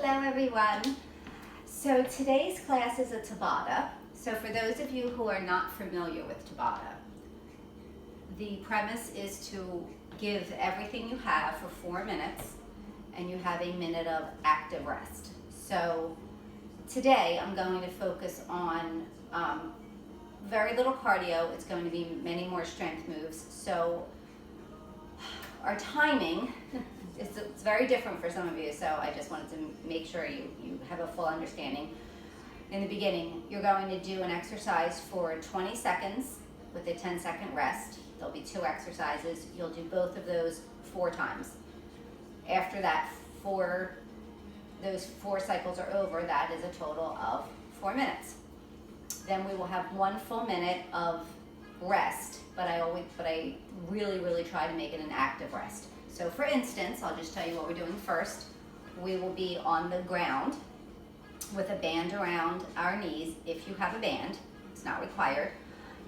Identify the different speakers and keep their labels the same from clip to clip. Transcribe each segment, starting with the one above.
Speaker 1: Hello everyone. So today's class is a Tabata. So for those of you who are not familiar with Tabata, the premise is to give everything you have for 4 minutes and you have a minute of active rest. So today I'm going to focus on very little cardio. It's going to be many more strength moves. So our timing, it's very different for some of you, so I just wanted to make sure you have a full understanding. In the beginning, you're going to do an exercise for 20 seconds with a 10-second rest. There'll be 2 exercises. You'll do both of those 4 times. After that, those 4 cycles are over, that is a total of 4 minutes. Then we will have 1 full minute of rest, but I really try to make it an active rest. So for instance, I'll just tell you what we're doing first. We will be on the ground with a band around our knees if you have a band. It's not required.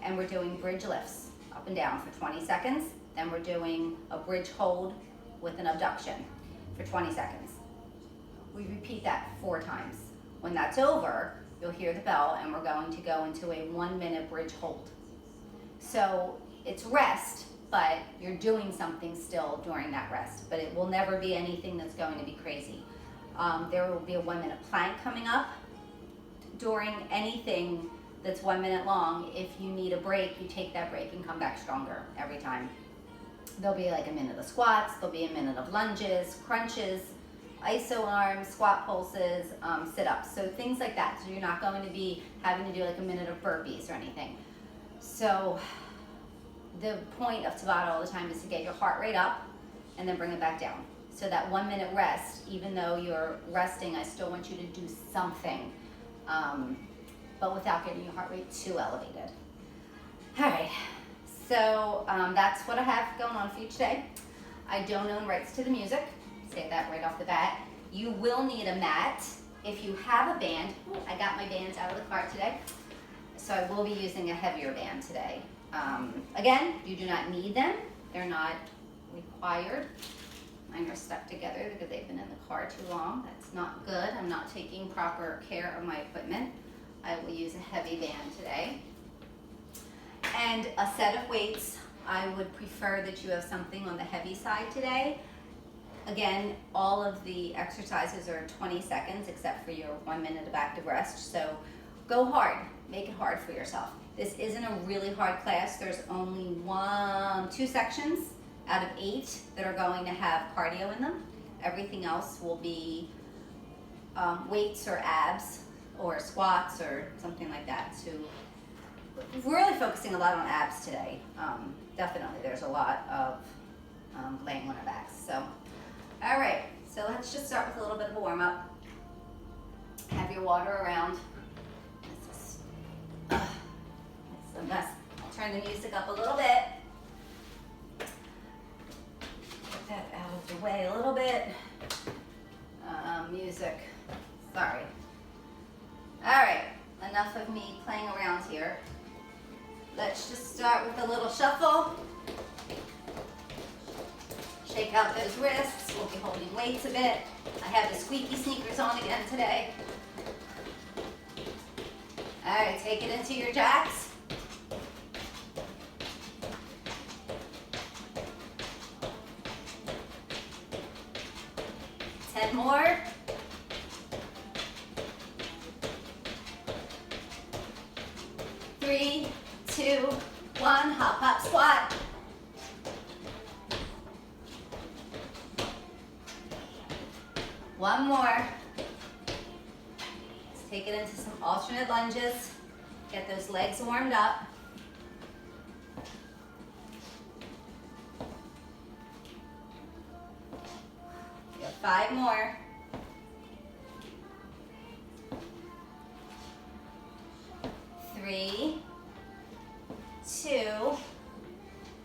Speaker 1: And we're doing bridge lifts up and down for 20 seconds. Then we're doing a bridge hold with an abduction for 20 seconds. We repeat that 4 times. When that's over, you'll hear the bell and we're going to go into a 1-minute bridge hold. So it's rest, but you're doing something still during that rest, but it will never be anything that's going to be crazy. There will be a 1-minute plank coming up. During anything that's 1 minute long, if you need a break, you take that break and come back stronger every time. There'll be like a minute of squats, there'll be a minute of lunges, crunches, iso arms, squat pulses, sit-ups, so things like that. So you're not going to be having to do like a minute of burpees or anything. So the point of Tabata all the time is to get your heart rate up and then bring it back down. So that 1-minute rest, even though you're resting, I still want you to do something, but without getting your heart rate too elevated. All right, so that's what I have going on for you today. I don't own rights to the music, say that right off the bat. You will need a mat. If you have a band, I got my bands out of the cart today, so I will be using a heavier band today. Again, you do not need them. They're not required. Mine are stuck together because they've been in the car too long. That's not good. I'm not taking proper care of my equipment. I will use a heavy band today. And a set of weights. I would prefer that you have something on the heavy side today. Again, all of the exercises are 20 seconds except for your 1 minute of active rest. So go hard. Make it hard for yourself. This isn't a really hard class. There's only 2 sections out of 8 that are going to have cardio in them. Everything else will be weights or abs or squats or something like that. So we're really focusing a lot on abs today. Definitely, there's a lot of laying on our backs. So, all right. So let's just start with a little bit of a warm up. Have your water around. It's a mess. I'll turn the music up a little bit. Get that out of the way a little bit. Music. Sorry. All right. Enough of me playing around here. Let's just start with a little shuffle. Shake out those wrists. We'll be holding weights a bit. I have the squeaky sneakers on again today. All right, take it into your jacks. Ten more. Three, 2, 1, hop, hop, squat. One more. Let's take it into some alternate lunges. Get those legs warmed up. We have 5 more. 3, 2,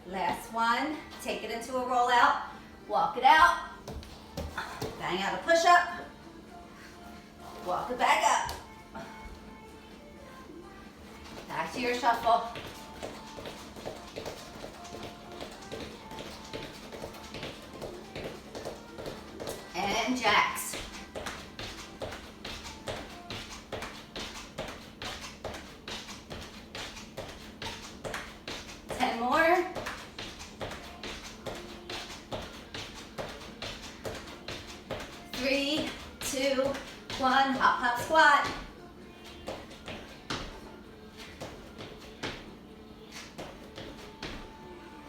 Speaker 1: last one. Take it into a roll out. Walk it out. Bang out a push up. Walk it back up. Back to your shuffle. and jacks. 2, 1, hop, hop, squat.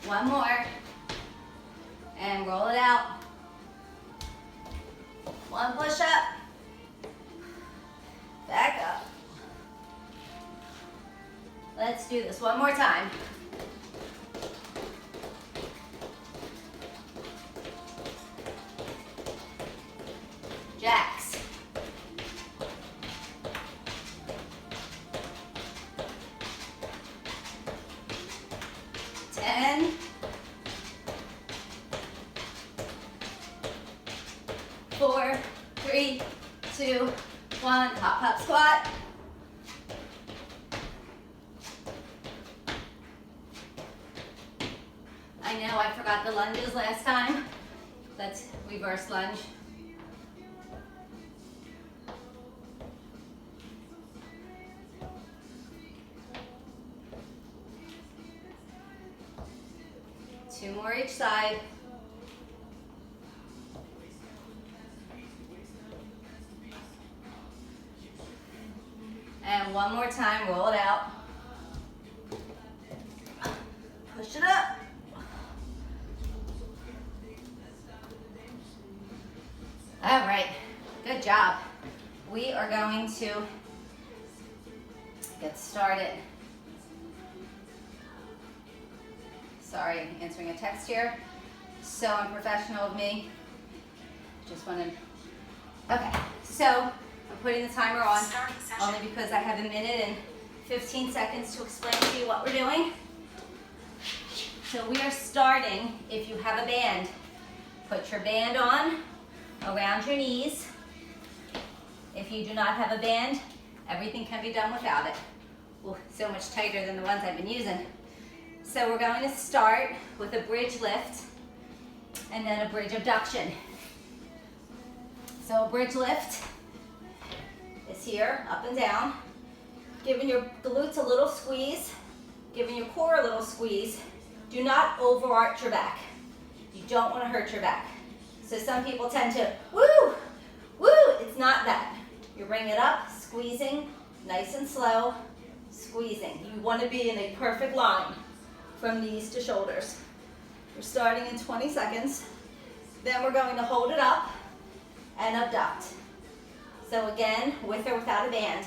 Speaker 1: One more, and roll it out. One push up, back up. Let's do this one more time. Jacks. Ten. 4, 3, 2, 1, hop, hop, squat. I know I forgot the lunges last time. Let's reverse lunge. Two more each side. And one more time, roll it out. Push it up. All right, good job. We are going to get started. Sorry, answering a text here. So unprofessional of me. Just wanted, okay, so I'm putting the timer on only because I have a minute and 15 seconds to explain to you what we're doing. So we are starting, if you have a band, put your band on around your knees. If you do not have a band, everything can be done without it. Ooh, so much tighter than the ones I've been using. So we're going to start with a bridge lift and then a bridge abduction. So a bridge lift is here, up and down, giving your glutes a little squeeze, giving your core a little squeeze. Do not overarch your back. You don't want to hurt your back. So some people tend to, woo, woo, it's not that. You bring it up, squeezing, nice and slow, squeezing. You want to be in a perfect line from knees to shoulders. We're starting in 20 seconds. Then we're going to hold it up and abduct. So again, with or without a band.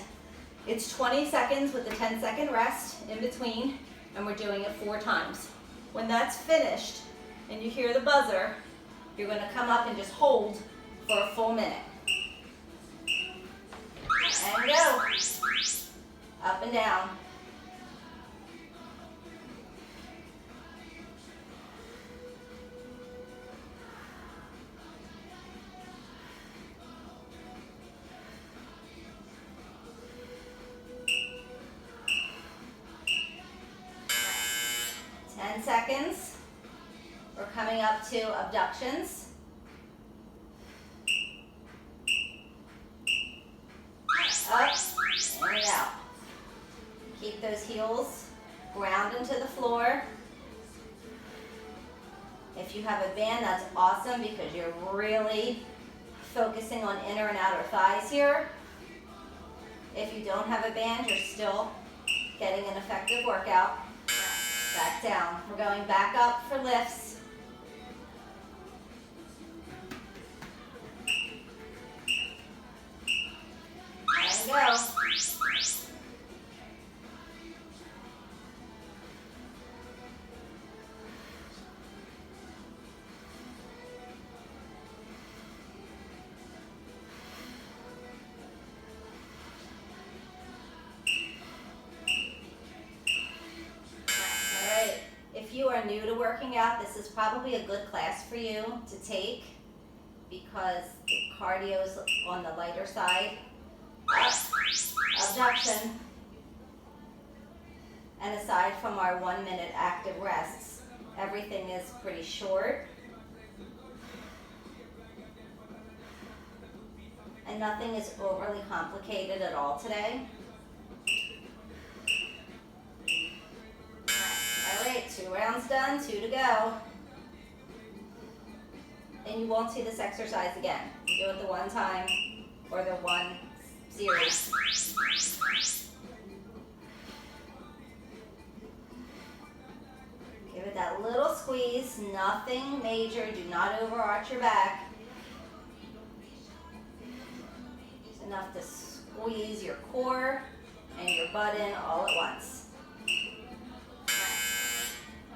Speaker 1: It's 20 seconds with a 10-second rest in between, and we're doing it 4 times. When that's finished and you hear the buzzer, you're going to come up and just hold for a full minute. And go. Up and down. Seconds. We're coming up to abductions. Up and out. Keep those heels ground into the floor. If you have a band, that's awesome because you're really focusing on inner and outer thighs here. If you don't have a band, you're still getting an effective workout. Back down. We're going back up for lifts. And go. If you are new to working out, this is probably a good class for you to take because the cardio is on the lighter side. Up, abduction. And aside from our 1-minute active rests, everything is pretty short. And nothing is overly complicated at all today. All right, 2 rounds done, 2 to go. And you won't see this exercise again. You do it the one time, or the one series. Give it that little squeeze, nothing major, do not overarch your back. It's enough to squeeze your core and your butt in all at once.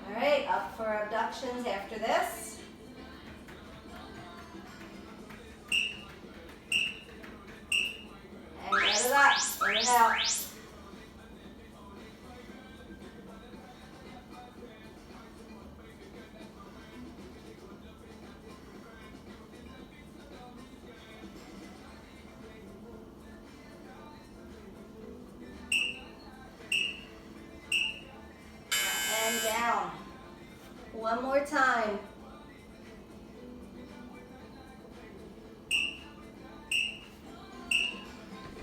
Speaker 1: All right, up for abductions after this. And get it up, in and out. And down. One more time.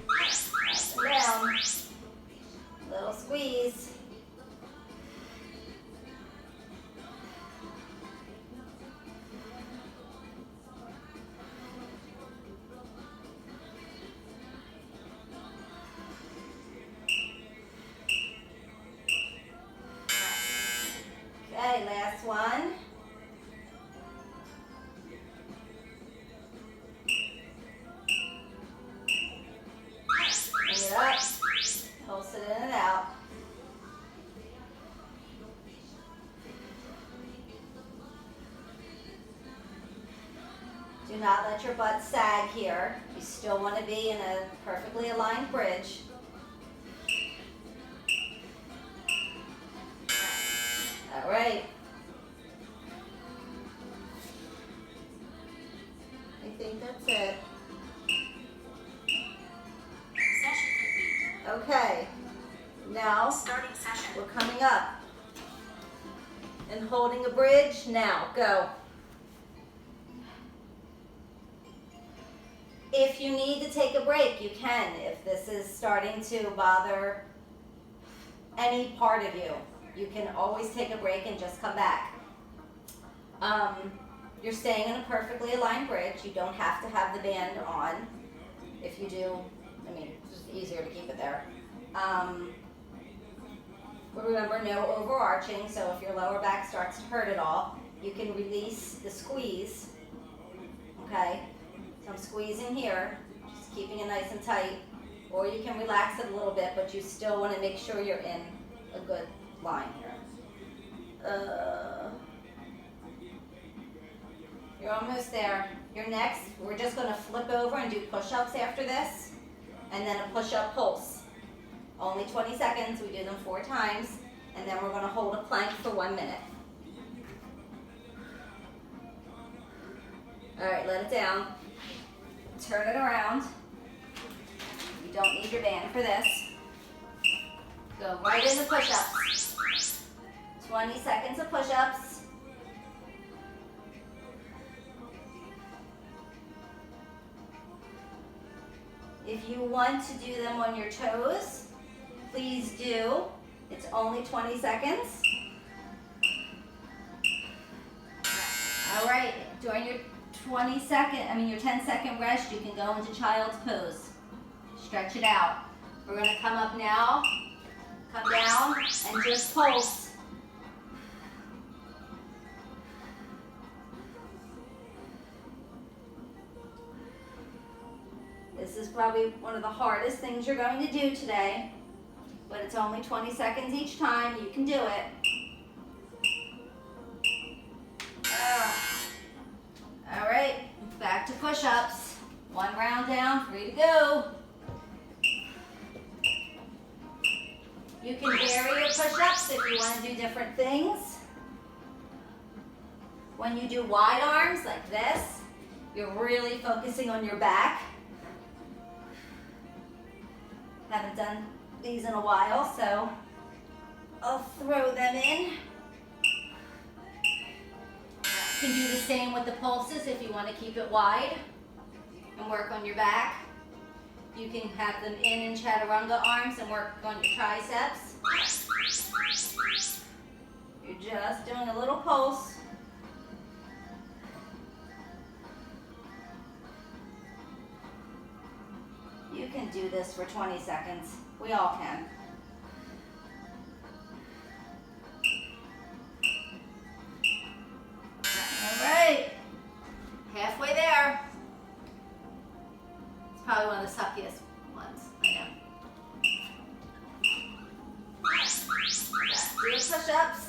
Speaker 1: Up and down. Little squeeze. Okay, last one. Bring it up, pulse it in and out. Do not let your butt sag here. You still want to be in a perfectly aligned bridge. All right. I think that's it.
Speaker 2: Session complete.
Speaker 1: Okay. Now,
Speaker 2: Starting session.
Speaker 1: we're coming up. And holding a bridge. Now, go. If you need to take a break, you can. If this is starting to bother any part of you, you can always take a break and just come back. You're staying in a perfectly aligned bridge. You don't have to have the band on. If you do, I mean, it's just easier to keep it there. But remember, no overarching, so if your lower back starts to hurt at all, you can release the squeeze, okay? So I'm squeezing here, just keeping it nice and tight, or you can relax it a little bit, but you still want to make sure you're in a good line here. You're almost there. Your next, we're just going to flip over and do push-ups after this, and then a push-up pulse. Only 20 seconds, we do them 4 times, and then we're going to hold a plank for 1 minute. All right, let it down. Turn it around. You don't need your band for this. Go right into push-ups. 20 seconds of push-ups. If you want to do them on your toes, please do. It's only 20 seconds. All right, during your 10-second rest, you can go into child's pose. Stretch it out. We're going to come up now, come down, and just pulse. This is probably one of the hardest things you're going to do today, but it's only 20 seconds each time. You can do it. All right, back to push-ups. 1 round down, 3 to go. You can vary your push-ups if you want to do different things. When you do wide arms like this, you're really focusing on your back. Haven't done these in a while, so I'll throw them in. You can do the same with the pulses if you want to keep it wide and work on your back. You can have them in chaturanga arms and work on your triceps. You're just doing a little pulse. You can do this for 20 seconds. We all can. All right. Halfway there. It's probably one of the suckiest ones. I know. Do your push-ups.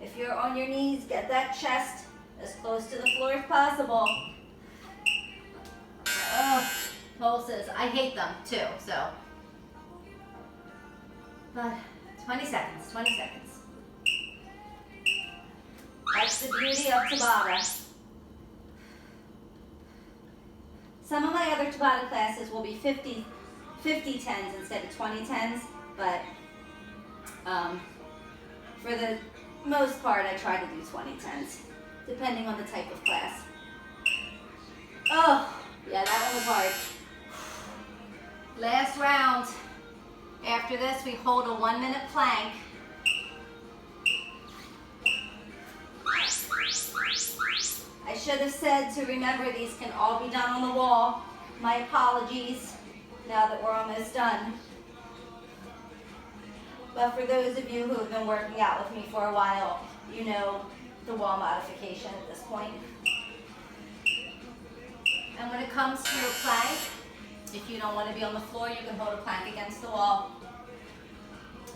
Speaker 1: If you're on your knees, get that chest as close to the floor as possible. Oh, pulses. I hate them too, so. But 20 seconds, 20 seconds. That's the beauty of Tabata. Some of my other Tabata classes will be 50 tens instead of 20 tens, but for the most part, I try to do 20 tens, depending on the type of class. Oh, yeah, that one was hard. Last round. After this, we hold a 1-minute plank. I should have said to remember these can all be done on the wall. My apologies, now that we're almost done. But for those of you who have been working out with me for a while, you know the wall modification at this point. And when it comes to your plank, if you don't want to be on the floor, you can hold a plank against the wall.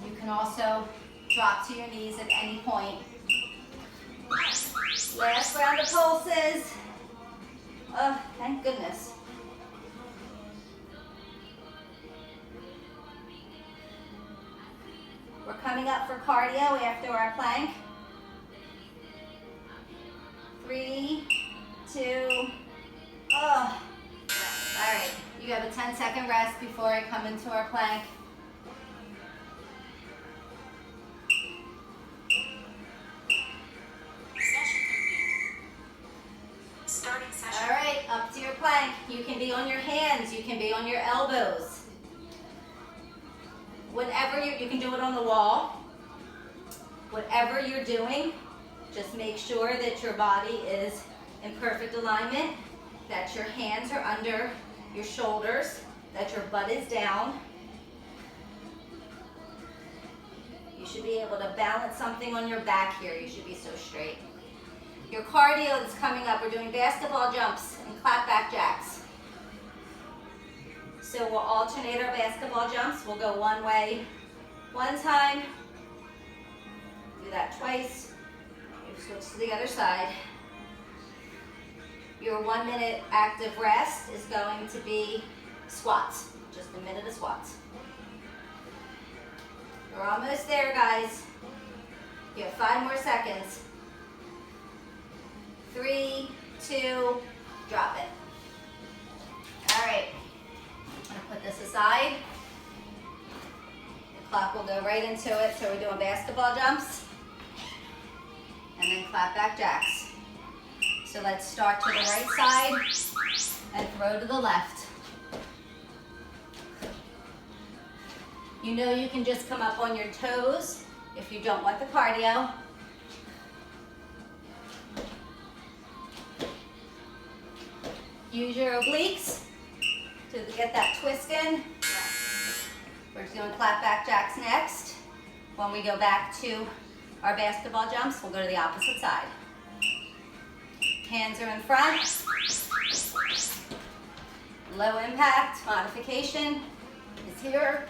Speaker 1: You can also drop to your knees at any point. Last round of pulses. Oh, thank goodness. We're coming up for cardio after our plank. 3, 2, oh. All right, you have a 10-second rest before I come into our plank.
Speaker 2: Session complete. Starting session.
Speaker 1: All right, up to your plank. You can be on your hands, you can be on your elbows. Whatever you can do it on the wall. Whatever you're doing, just make sure that your body is in perfect alignment, that your hands are under your shoulders, that your butt is down. You should be able to balance something on your back here. You should be so straight. Your cardio is coming up. We're doing basketball jumps and clap back jacks. So we'll alternate our basketball jumps. We'll go one way, one time. Do that twice. You switch to the other side. Your 1-minute active rest is going to be squats. Just a minute of squats. We're almost there, guys. You have 5 more seconds. 3, 2, drop it. All right. I'm gonna put this aside. The clock will go right into it. So we're doing basketball jumps and then clap back jacks. So let's start to the right side and throw to the left. You know you can just come up on your toes if you don't want the cardio. Use your obliques to get that twist in. We're just doing clap back jacks next. When we go back to our basketball jumps, we'll go to the opposite side. Hands are in front. Low impact modification is here.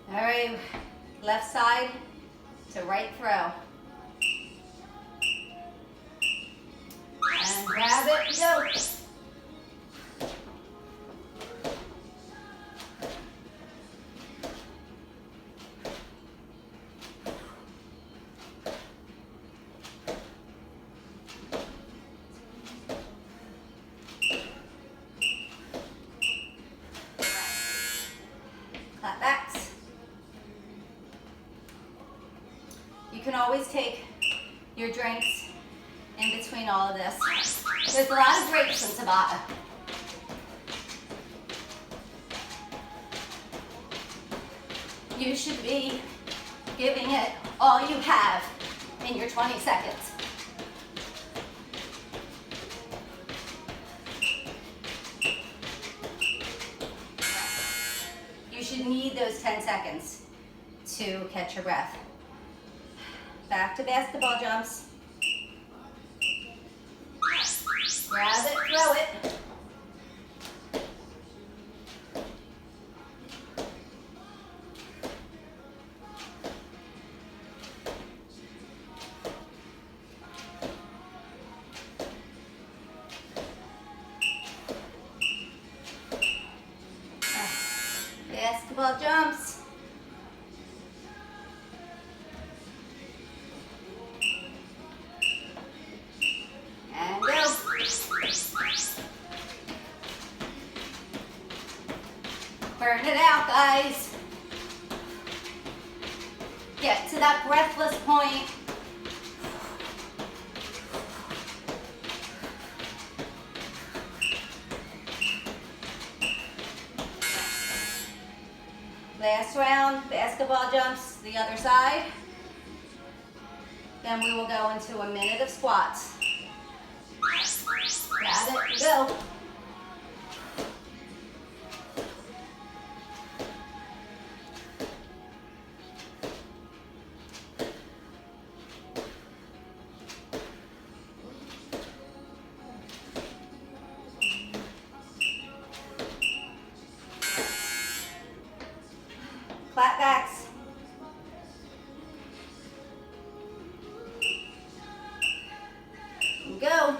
Speaker 1: All right, left side to right throw. And grab it, go. Clap backs. always take your drinks in between all of this. There's a lot of breaks in Tabata. You should be giving it all you have in your 20 seconds. You should need those 10 seconds to catch your breath. Back to basketball jumps. Grab it, throw it. Basketball jumps. And go. Burn it out, guys. Get to that breathless point. Last round, basketball jumps, the other side. Then we will go into a minute of squats. Grab it and go. Flat backs. And go.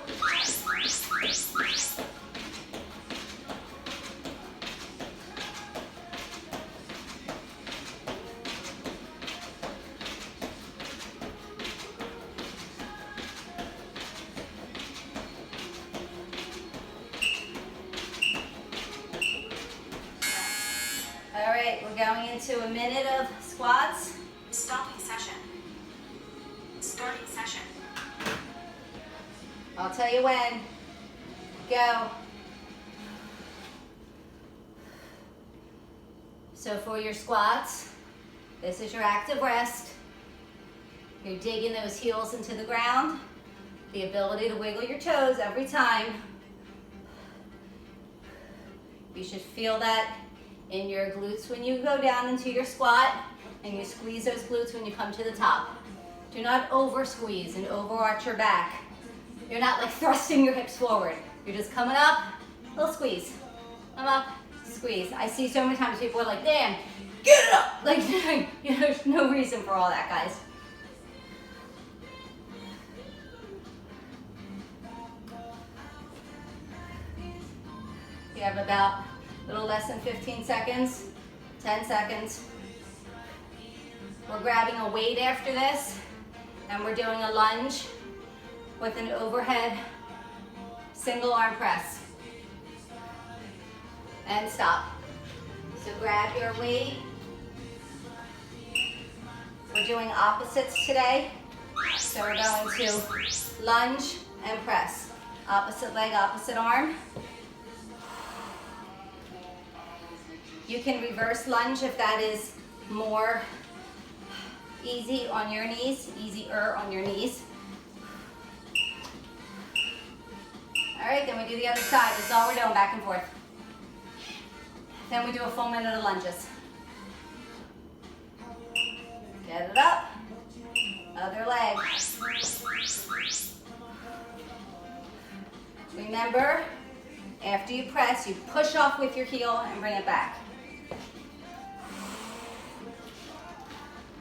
Speaker 1: All right, we're going into a minute of squats.
Speaker 2: Stopping session. Starting session.
Speaker 1: I'll tell you when. Go. So for your squats, this is your active rest. You're digging those heels into the ground. The ability to wiggle your toes every time. You should feel that in your glutes when you go down into your squat, and you squeeze those glutes when you come to the top. Do not over squeeze and overarch your back. You're not like thrusting your hips forward. You're just coming up, little squeeze. Come up, squeeze. I see so many times people are like, damn, get it up. Like, you know, there's no reason for all that, guys. You have about a little less than 15 seconds, 10 seconds. We're grabbing a weight after this, and we're doing a lunge with an overhead single arm press. And stop. So grab your weight. We're doing opposites today. So we're going to lunge and press. Opposite leg, opposite arm. You can reverse lunge if that is more easy on your knees, easier on your knees. All right, then we do the other side. This is all we're doing, back and forth. Then we do a full minute of lunges. Get it up. Other leg. Remember, after you press, you push off with your heel and bring it back.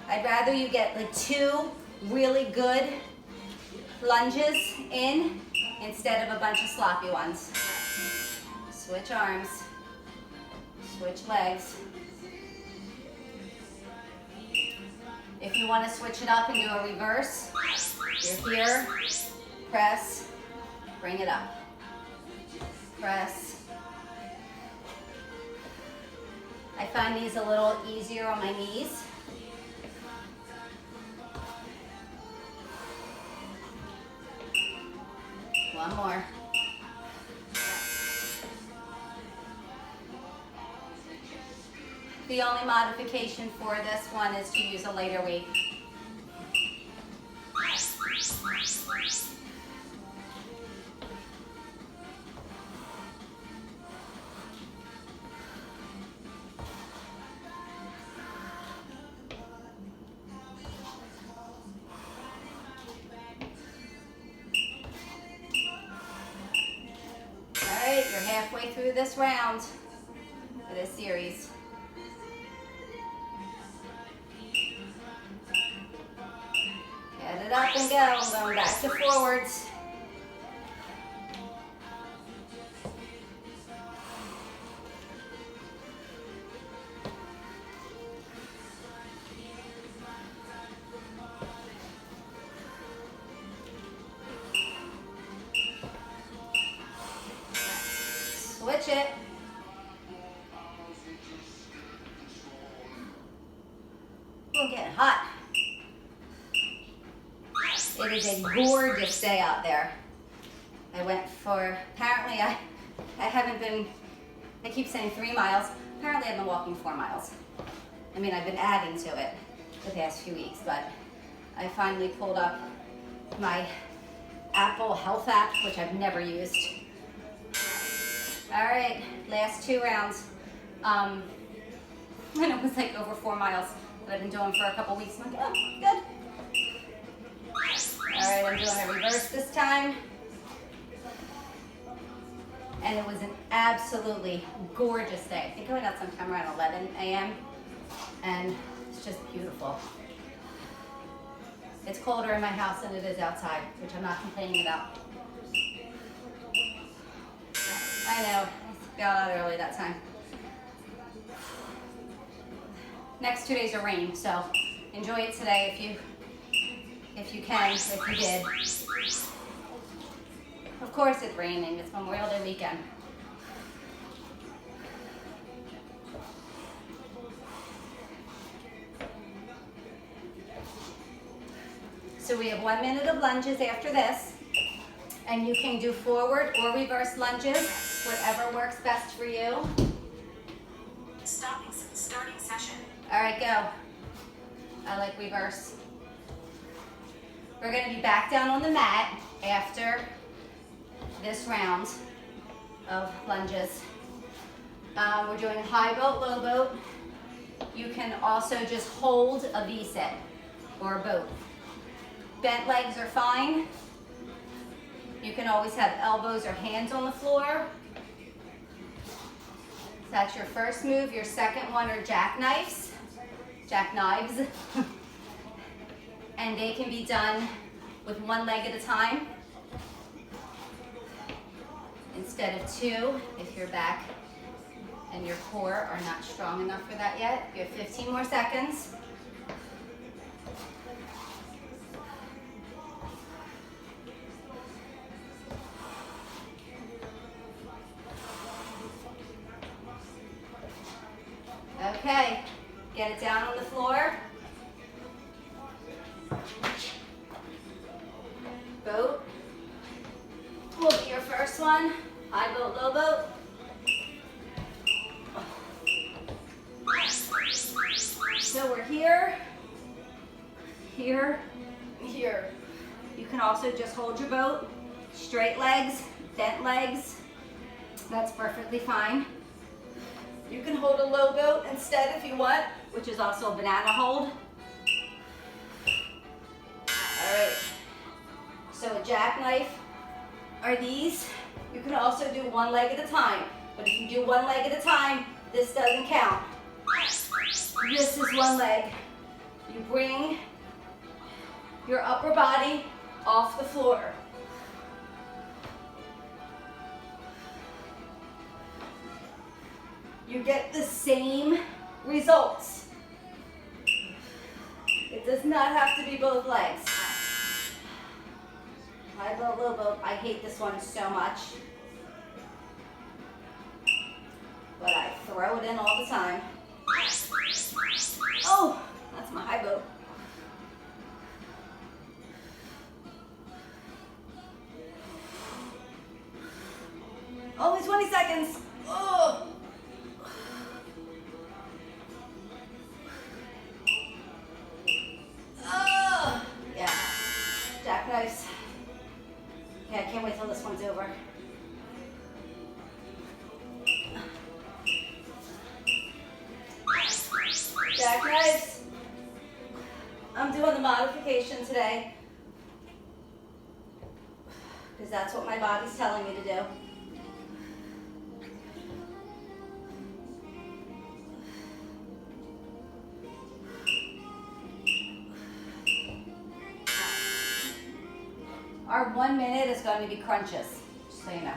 Speaker 1: I'd rather you get like 2 really good lunges in instead of a bunch of sloppy ones. Switch arms, switch legs. If you want to switch it up and do a reverse, you're here, press, bring it up. Press. I find these a little easier on my knees. One more. The only modification for this one is to use a lighter weight. All right, you're halfway through this round for this series. Get it up and go. I'm going back to forwards. Switch it. We're getting hot. It is a gorgeous day out there. I went for, apparently I haven't been, I keep saying 3 miles. Apparently I've been walking 4 miles. I mean, I've been adding to it the past few weeks, but I finally pulled up my Apple Health app, which I've never used. All right, last 2 rounds. And it was like over 4 miles that I've been doing for a couple weeks. I'm like, oh, good. All right, I'm doing a reverse this time. And it was an absolutely gorgeous day. I think I went out sometime around 11 a.m. and it's just beautiful. It's colder in my house than it is outside, which I'm not complaining about. I know, I got out early that time. Next 2 days are rain, so enjoy it today if you can, if you did. Of course it's raining, it's Memorial Day weekend. So we have 1 minute of lunges after this, and you can do forward or reverse lunges, whatever works best for you.
Speaker 2: Starting session.
Speaker 1: All right, go. I like reverse. We're going to be back down on the mat after this round of lunges. We're doing high boat, low boat. You can also just hold a V-sit or a boat. Bent legs are fine. You can always have elbows or hands on the floor. So that's your first move. Your second one are jackknives. And they can be done with 1 leg at a time instead of 2 if your back and your core are not strong enough for that yet. You have 15 more seconds. Okay, get it down on the floor. Boat will be your first one. High boat, low boat. So we're here, here, here. You can also just hold your boat. Straight legs, bent legs. That's perfectly fine. You can hold a low boat instead if you want, which is also a banana hold. All right. So a jackknife are these. You can also do 1 leg at a time. But if you do 1 leg at a time, this doesn't count. This is 1 leg. You bring your upper body off the floor. You get the same results. It does not have to be both legs. High boat, low boat. I hate this one so much. But I throw it in all the time. Oh, that's my high boat. Jackknives. I'm doing the modification today because that's what my body's telling me to do. Our 1 minute is going to be crunches, just so you know.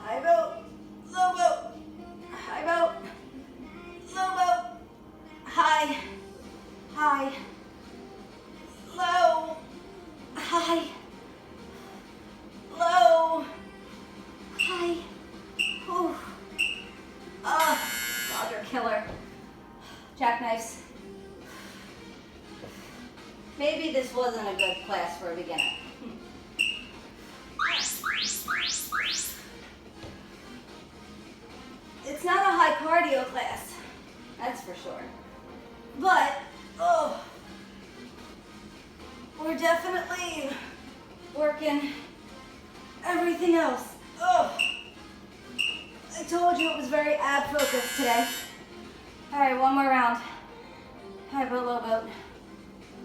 Speaker 1: High boat, low boat, high boat, low boat, high, high, low, high, low, high. Whew. God, you're a killer. Jackknives. Maybe this wasn't a good class for a beginner. It's not a high cardio class, that's for sure. But, we're definitely working everything else. I told you it was very ab focused today. All right, one more round. High boat, low boat.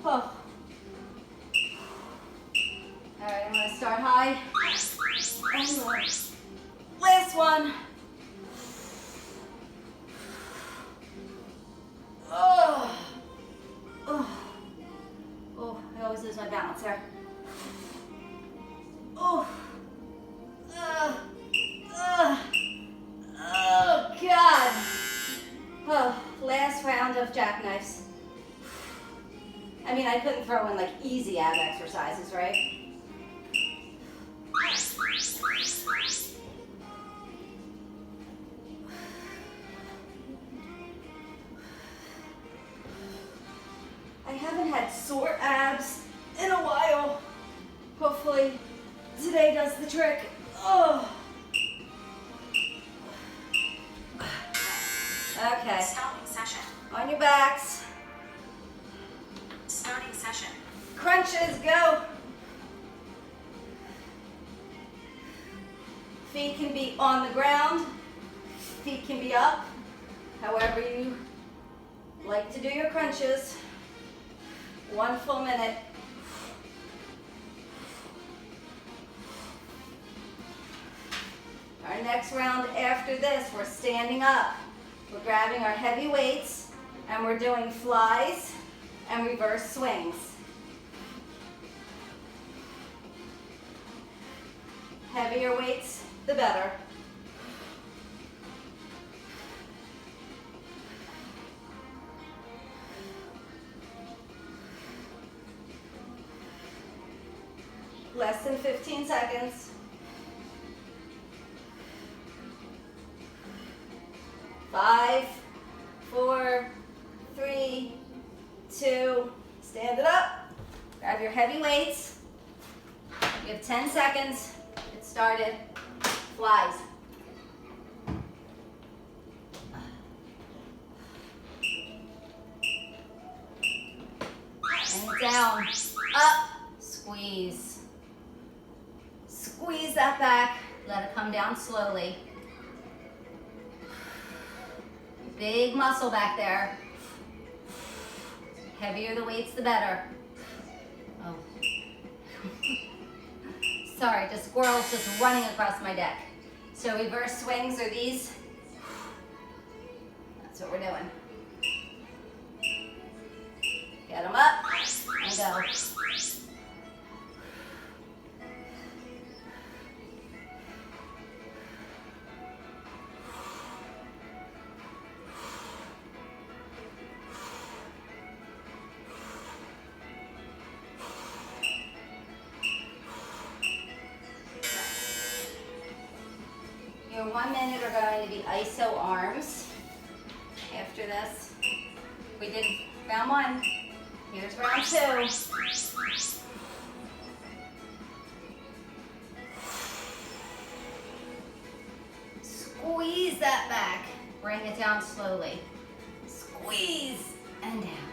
Speaker 1: Oh. All right, I'm gonna start high and low. Last one. I always lose my balance here. Oh, God. Last round of jackknives. I mean, I couldn't throw in like easy ab exercises, right? I haven't had sore abs in a while. Hopefully today does the trick. Okay.
Speaker 2: Stopping session.
Speaker 1: On your backs.
Speaker 2: Starting session.
Speaker 1: Crunches, go. Feet can be on the ground. Feet can be up. However you like to do your crunches. 1 full minute. Our next round after this, we're standing up. We're grabbing our heavy weights and we're doing flies and reverse swings. Heavier weights, the better. Less than 15 seconds. 5, 4, 3, 2, stand it up. Grab your heavy weights. You have 10 seconds. Get started. Flies. And down, up, squeeze. Squeeze that back, let it come down slowly. Big muscle back there. Heavier the weights, the better. Oh. Sorry, just squirrels just running across my deck. So reverse swings are these. That's what we're doing. Get them up and go. Your 1 minute are going to be iso arms. After this, we did round 1. Here's round 2. Squeeze that back. Bring it down slowly. Squeeze and down.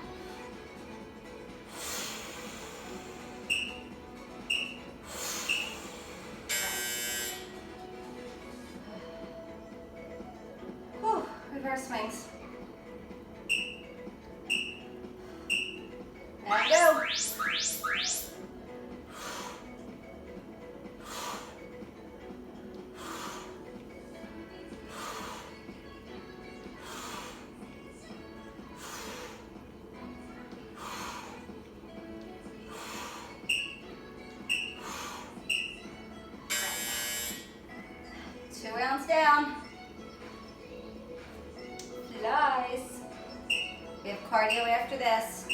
Speaker 1: reverse swings. And go. Two rounds down. Nice. We have cardio after this.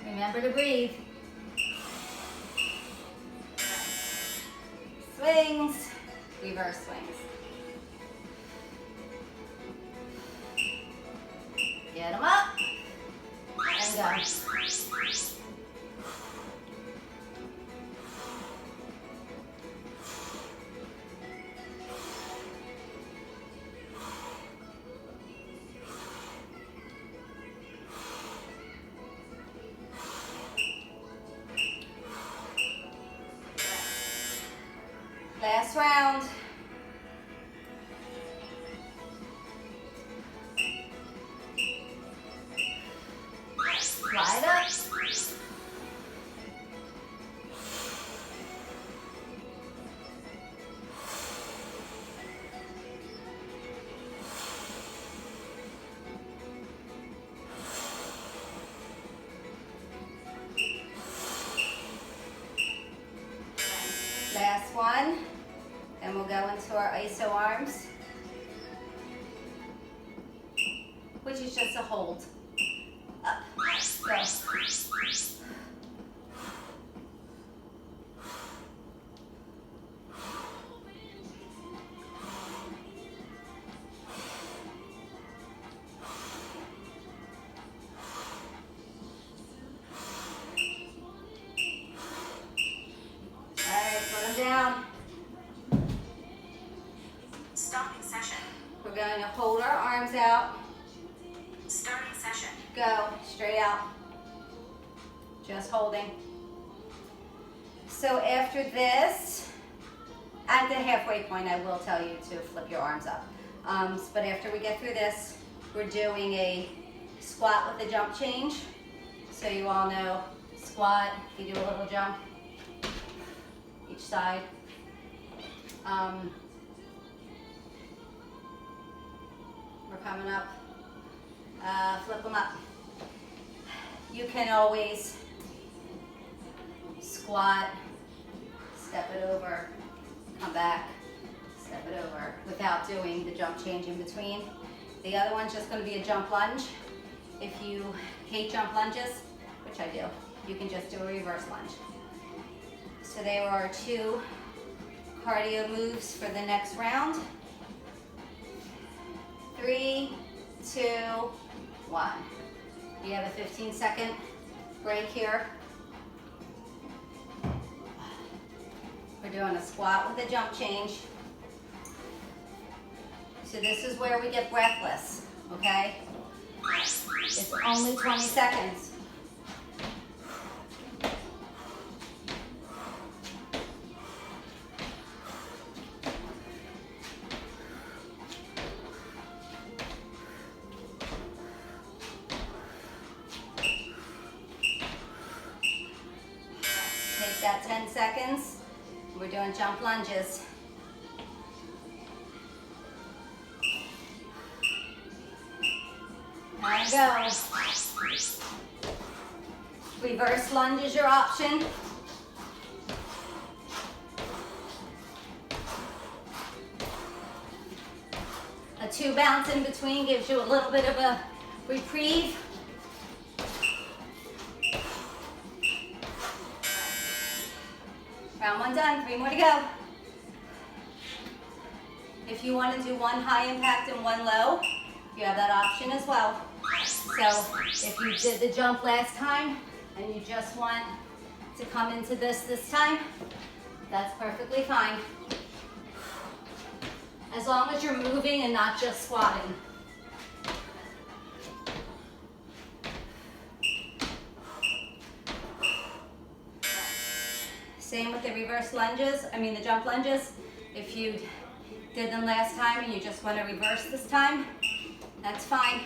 Speaker 1: Remember to breathe. Swings, reverse swings. Get them up and go. Last round. Slide up. Last one. Then we'll go into our iso arms, which is just a hold. Up, go. All right, put them down.
Speaker 2: Stopping session.
Speaker 1: We're going to hold our arms out.
Speaker 2: Starting session.
Speaker 1: Go, straight out. Just holding. So after this, at the halfway point, I will tell you to flip your arms up. But after we get through this, we're doing a squat with a jump change. So you all know, squat, you do a little jump each side. We're coming up. Flip them up. You can always squat, step it over, come back, step it over without doing the jump change in between. The other one's just going to be a jump lunge. If you hate jump lunges, which I do, you can just do a reverse lunge. So there are our two cardio moves for the next round. 3, 2, 1. We have a 15-second break here. We're doing a squat with a jump change. So this is where we get breathless, okay? It's only 20 seconds. Take that 10 seconds. We're doing jump lunges. And go. Reverse lunge is your option. A 2 bounce in between gives you a little bit of a reprieve. Round 1 done, 3 more to go. If you want to do one high impact and one low, you have that option as well. So if you did the jump last time and you just want to come into this time, that's perfectly fine. as long as you're moving and not just squatting. Same with the reverse lunges, the jump lunges. If you did them last time and you just want to reverse this time, that's fine.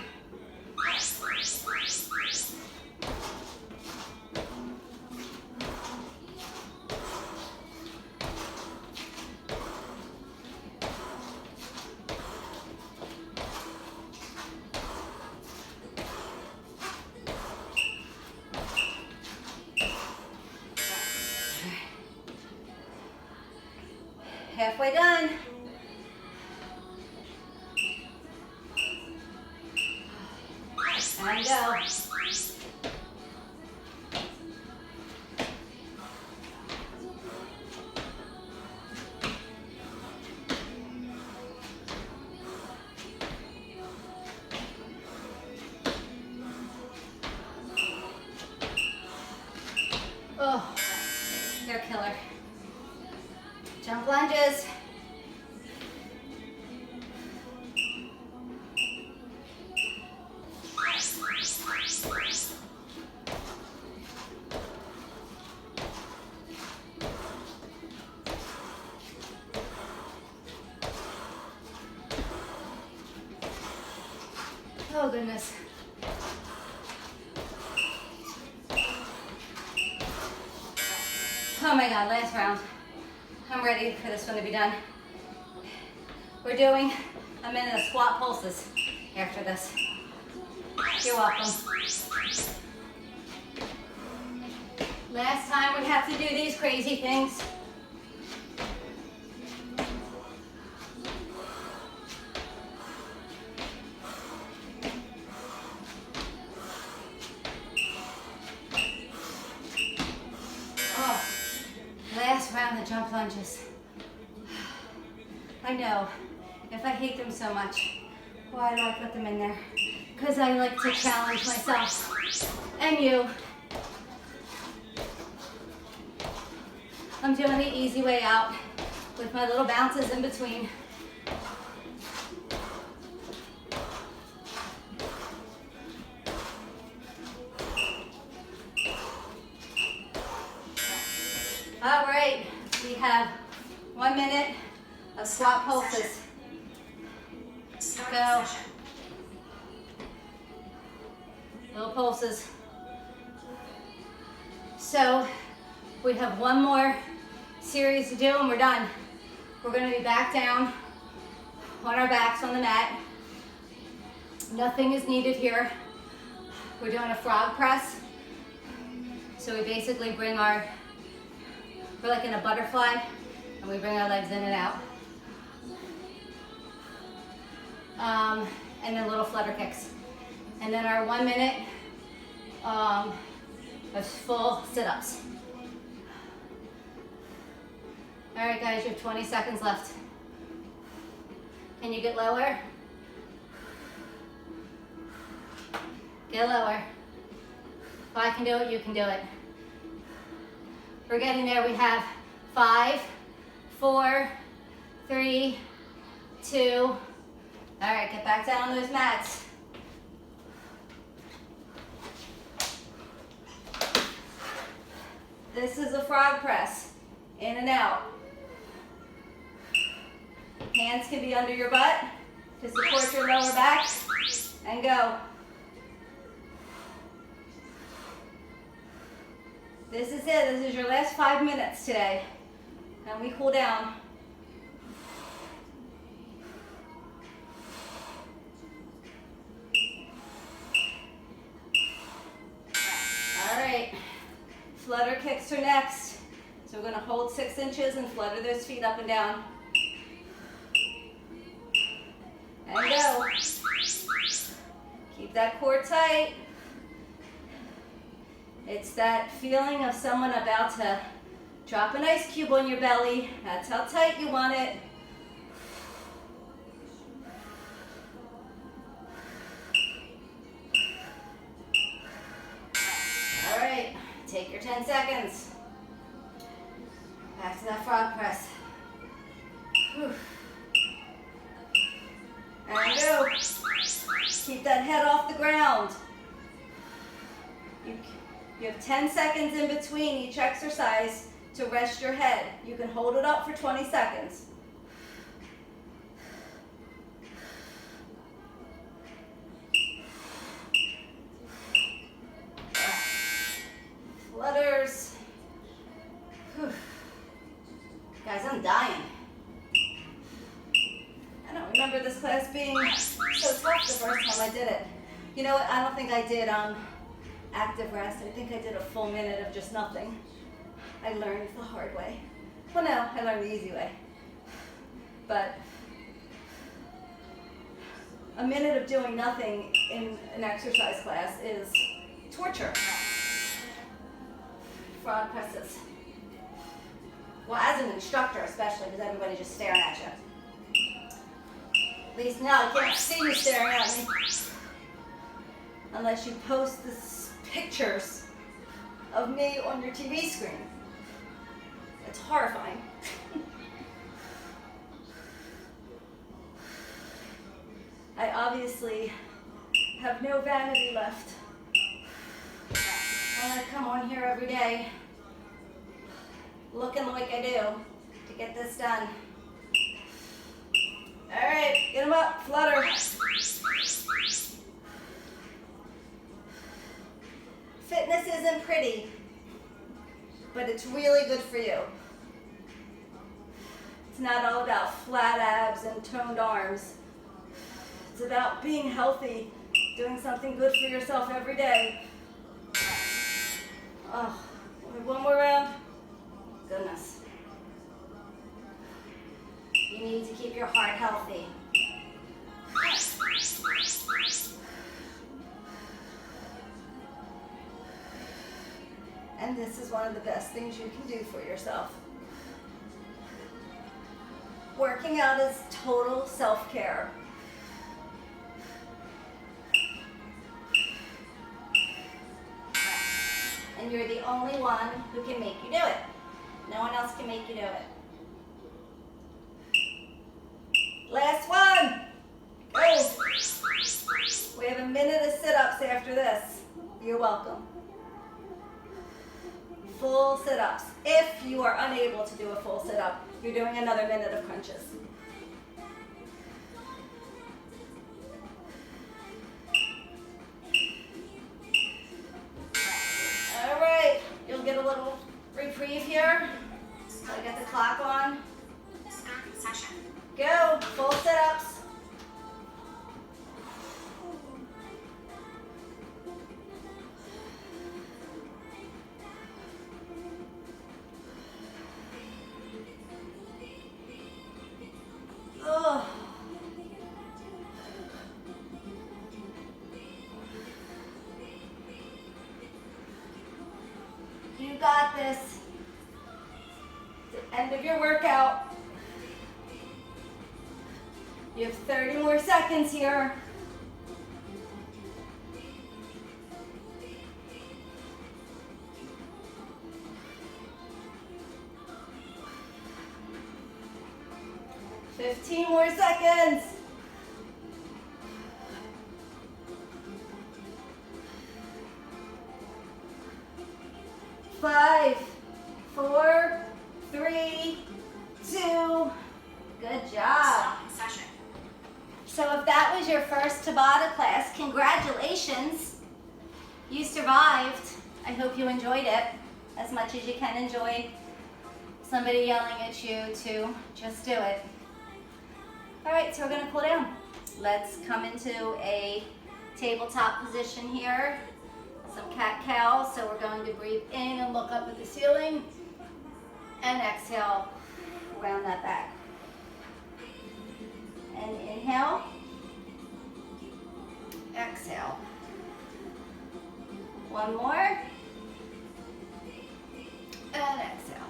Speaker 1: Halfway done. And go. Oh, they're killer. Jump lunges. Oh goodness. Oh my God, last round. I'm ready for this one to be done. We're doing a minute of squat pulses after this. You're welcome. Last time we have to do these crazy things. Last round of jump lunges. I know, if I hate them so much, why do I put them in there? Because I like to challenge myself and you. I'm doing the easy way out with my little bounces in between. All right, we have 1 minute of squat pulses. Go. Little pulses. So we have one more series to do and we're done. We're going to be back down on our backs on the mat. Nothing is needed here. We're doing a frog press. So we basically we're like in a butterfly, and we bring our legs in and out. And then little flutter kicks. And then our 1 minute of full sit-ups. All right, guys, you have 20 seconds left. Can you get lower? Get lower. If I can do it, you can do it. We're getting there. We have 5, 4, 3, 2. All right, get back down on those mats. This is a frog press. In and out. Hands can be under your butt to support your lower back. And go. This is it. This is your last 5 minutes today. And we cool down. All right. Flutter kicks are next. So we're going to hold 6 inches and flutter those feet up and down. And go. Keep that core tight. It's that feeling of someone about to drop an ice cube on your belly. That's how tight you want it. All right, take your 10 seconds. Back to that frog press. Whew. And go. Keep that head off the ground. You have 10 seconds in between each exercise to rest your head. You can hold it up for 20 seconds. Flutters. Whew. Guys, I'm dying. I don't remember this class being so tough the first time I did it. You know what? I don't think I did active rest. I think I did a full minute of just nothing. I learned the hard way. Well, no, I learned the easy way. But a minute of doing nothing in an exercise class is torture. Frog presses. Well, as an instructor especially, because everybody's just staring at you. At least now I can't see you staring at me. Unless you post the pictures of me on your TV screen. It's horrifying. I obviously have no vanity left. When I come on here every day, looking like I do, to get this done. All right, get them up, flutter. Fitness isn't pretty, but it's really good for you. It's not all about flat abs and toned arms. It's about being healthy, doing something good for yourself every day. Oh, one more round. Goodness. You need to keep your heart healthy. And this is one of the best things you can do for yourself. Working out is total self-care. And you're the only one who can make you do it. No one else can make you do it. Last one. Go. We have a minute of sit-ups after this. You're welcome. Full sit-ups. If you are unable to do a full sit-up, you're doing another minute of crunches. All right, you'll get a little reprieve here. So I get the clock on.
Speaker 2: Starting session.
Speaker 1: Go, full sit-ups. Ugh. You got this. The end of your workout. You have 30 more seconds here. Fifteen more seconds. 5, 4, 3, 2. Good job.
Speaker 2: Starting session.
Speaker 1: So if that was your first Tabata class, congratulations. You survived. I hope you enjoyed it as much as you can enjoy somebody yelling at you to just do it. All right, so we're gonna cool down. Let's come into a tabletop position here. Some cat-cow, so we're going to breathe in and look up at the ceiling and exhale around that back. And inhale, exhale. One more, and exhale.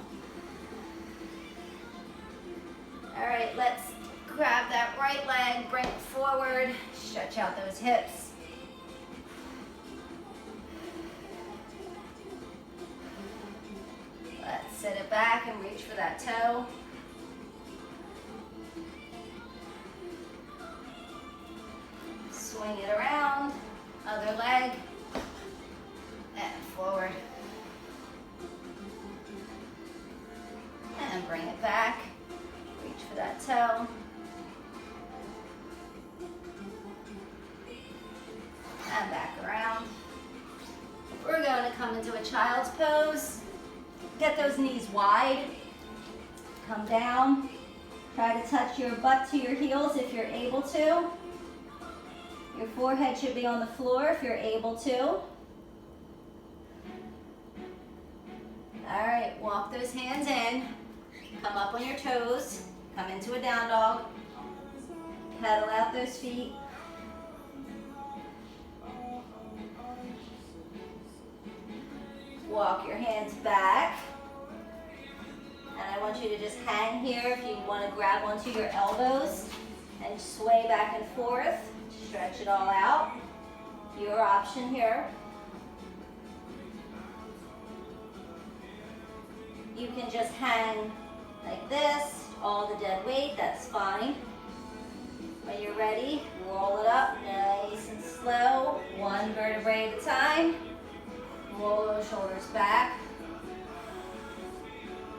Speaker 1: All right, let's grab that right leg, bring it forward, stretch out those hips. Let's sit it back and reach for that toe. swing it around, other leg, and forward. And bring it back, reach for that toe. And back around. We're going to come into a child's pose. Get those knees wide. Come down. Try to touch your butt to your heels if you're able to. Your forehead should be on the floor if you're able to. All right, walk those hands in. Come up on your toes. Come into a down dog. Pedal out those feet. Walk your hands back. And I want you to just hang here if you want to grab onto your elbows and sway back and forth. Stretch it all out. Your option here. You can just hang like this, all the dead weight, that's fine. When you're ready, roll it up nice and slow, one vertebrae at a time. Roll those shoulders back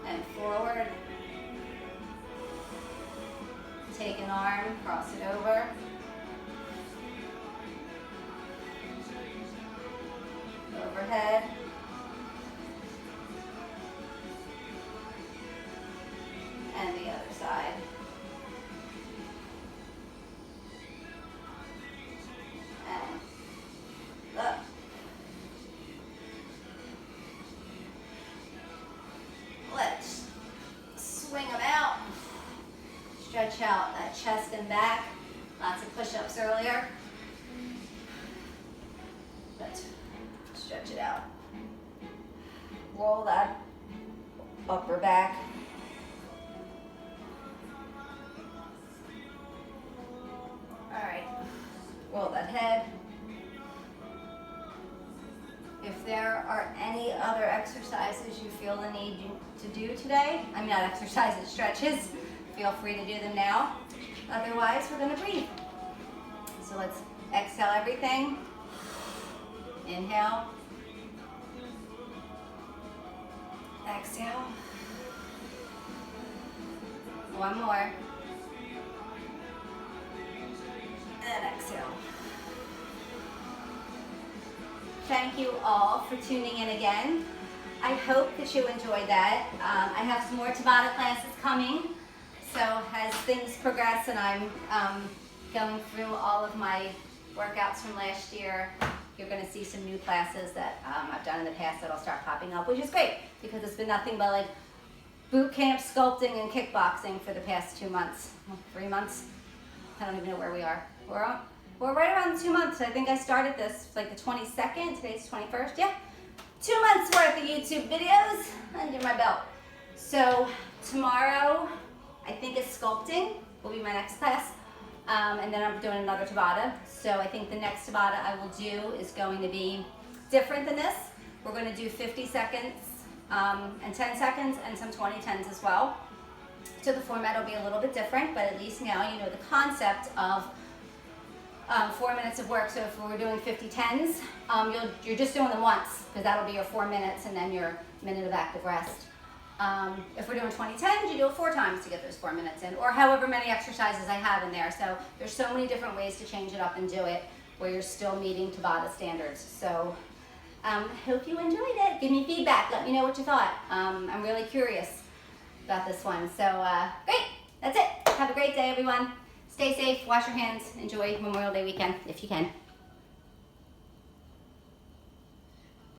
Speaker 1: and forward. Take an arm, cross it over. Overhead. And the other side. And up. Let's swing them out. Stretch out that chest and back. Lots of push-ups earlier. Let's stretch it out. Roll that upper back. All right, roll that head. If there are any other exercises you feel the need to do today, I mean not exercises, stretches, feel free to do them now. Otherwise, we're gonna breathe. So let's exhale everything. Inhale. Exhale. One more. And exhale. Thank you all for tuning in again. I hope that you enjoyed that. I have some more Tabata classes coming. So as things progress and I'm going through all of my workouts from last year, you're going to see some new classes that I've done in the past that'll start popping up, which is great because it's been nothing but like boot camp, sculpting, and kickboxing for the past 2 months, 3 months. I don't even know where we are. We're right around 2 months. I think I started this like the 22nd. Today's 21st. Yeah, 2 months worth of YouTube videos under my belt. So tomorrow, I think is sculpting will be my next class. And then I'm doing another Tabata. So I think the next Tabata I will do is going to be different than this. We're going to do 50 seconds and 10 seconds and some 20-10s as well. So the format will be a little bit different, but at least now you know the concept of 4 minutes of work. So if we're doing 50-10s, you're just doing them once because that'll be your 4 minutes and then your minute of active rest. If we're doing 20-10s, you do it 4 times to get those 4 minutes in, or however many exercises I have in there. So there's so many different ways to change it up and do it where you're still meeting Tabata standards. So hope you enjoyed it. Give me feedback. Let me know what you thought. I'm really curious about this one. So great. That's it. Have a great day, everyone. Stay safe. Wash your hands. Enjoy Memorial Day weekend if you can.